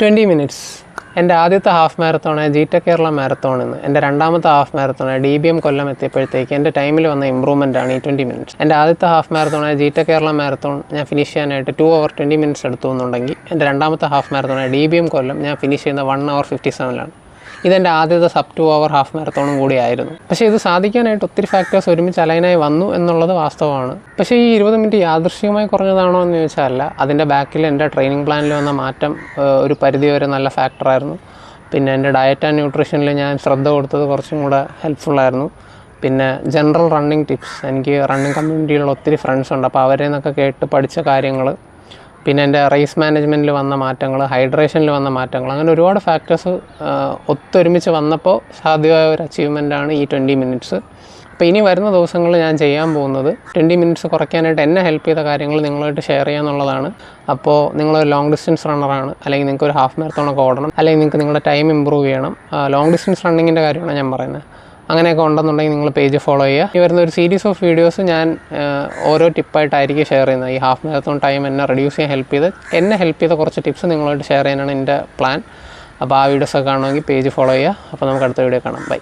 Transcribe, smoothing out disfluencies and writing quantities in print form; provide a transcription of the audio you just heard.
20 minutes. എൻ്റെ ആദ്യത്തെ half marathon ജീറ്റക് Kerala മാരത്തോണിൽ നിന്ന് എൻ്റെ രണ്ടാമത്തെ ഹാഫ് മാരത്തോൺ DBM കൊല്ലം എത്തിയപ്പോഴത്തേക്ക് എൻ്റെ ടൈമിൽ വന്ന ഇമ്പ്രൂവ്മെൻ്റ് ആണ് ഈ 20 minutes. എൻ്റെ ആദ്യത്തെ ഹാഫ് മാരത്തോൺ ജീറ്റക് കേരള മാരത്തോൺ ഞാൻ ഫിനിഷ് ചെയ്യാനായിട്ട് 2 hour 20 minutes എടുത്തു എന്നുണ്ടെങ്കിൽ എൻ്റെ രണ്ടാമത്തെ ഹാഫ് മാരത്തോൺ DBM കൊല്ലം ഞാൻ ഫിനിഷ് ചെയ്യുന്ന 1 hour 57 ഇതെൻ്റെ ആദ്യത്തെ സബ് 2 hour ഹാഫ് മാരത്തോണും കൂടി ആയിരുന്നു. പക്ഷേ ഇത് സാധിക്കാനായിട്ട് ഒത്തിരി ഫാക്ടേഴ്സ് ഒരുമിച്ച് അലൈനായി വന്നു എന്നുള്ളത് വാസ്തവമാണ്. പക്ഷേ ഈ 20 മിനിറ്റ് യാദൃശ്ചികമായി കുറഞ്ഞതാണോ എന്ന് ചോദിച്ചാൽ അതിൻ്റെ ബാക്കിൽ എൻ്റെ ട്രെയിനിങ് പ്ലാനിൽ വന്ന മാറ്റം ഒരു പരിധിവരെ നല്ല ഫാക്ടറായിരുന്നു. പിന്നെ എൻ്റെ ഡയറ്റ് ആൻഡ് ന്യൂട്രീഷനിൽ ഞാൻ ശ്രദ്ധ കൊടുത്തത് കുറച്ചും കൂടെ ഹെൽപ്ഫുള്ളായിരുന്നു. പിന്നെ ജനറൽ റണ്ണിങ് ടിപ്സ്, എനിക്ക് റണ്ണിങ് കമ്മ്യൂണിറ്റിയിലുള്ള ഒത്തിരി ഫ്രണ്ട്സ് ഉണ്ട്, അപ്പോൾ അവരെ നിന്നൊക്കെ കേട്ട് പഠിച്ച കാര്യങ്ങൾ, പിന്നെ എൻ്റെ റേസ് മാനേജ്മെൻറ്റിൽ വന്ന മാറ്റങ്ങൾ, ഹൈഡ്രേഷനിൽ വന്ന മാറ്റങ്ങൾ, അങ്ങനെ ഒരുപാട് ഫാക്ടേഴ്സ് ഒത്തൊരുമിച്ച് വന്നപ്പോൾ സാധ്യമായ ഒരു അച്ചീവ്മെൻറ്റാണ് ഈ 20 minutes. അപ്പോൾ ഇനി വരുന്ന ദിവസങ്ങളിൽ ഞാൻ ചെയ്യാൻ പോകുന്നത് 20 minutes കുറയ്ക്കാനായിട്ട് എന്നെ ഹെൽപ്പ് ചെയ്ത കാര്യങ്ങൾ നിങ്ങളുമായിട്ട് ഷെയർ ചെയ്യുക എന്നുള്ളതാണ്. അപ്പോൾ നിങ്ങളൊരു ലോങ് ഡിസ്റ്റൻസ് റണ്ണറാണ്, അല്ലെങ്കിൽ നിങ്ങൾക്ക് ഒരു ഹാഫ് മാരത്തോണൊക്കെ ഓടണം, അല്ലെങ്കിൽ നിങ്ങൾക്ക് നിങ്ങളുടെ ടൈം ഇമ്പ്രൂവ് ചെയ്യണം, ലോങ് ഡിസ്റ്റൻസ് റണ്ണിങ്ങിൻ്റെ കാര്യമാണ് ഞാൻ പറയുന്നത്. അങ്ങനെയൊക്കെ ഉണ്ടെന്നുണ്ടെങ്കിൽ നിങ്ങൾ പേജ് ഫോളോ ചെയ്യുക. ഈ വരുന്ന ഒരു സീരീസ് ഓഫ് വീഡിയോസ് ഞാൻ ഓരോ ടിപ്പായിട്ടായിരിക്കും ഷെയർ ചെയ്യുന്നത്. ഈ ഹാഫ് മാരത്തോൺ ടൈം എന്നെ റെഡ്യൂസ് ചെയ്യാൻ എന്നെ ഹെൽപ്പ് ചെയ്ത കുറച്ച് ടിപ്സ് നിങ്ങളായിട്ട് ഷെയർ ചെയ്യാനാണ് എൻ്റെ പ്ലാൻ. അപ്പോൾ ആ വീഡിയോസൊക്കെ കാണുമെങ്കിൽ പേജ് ഫോളോ ചെയ്യുക. അപ്പോൾ നമുക്ക് അടുത്ത വീഡിയോ കാണാം. ബൈ.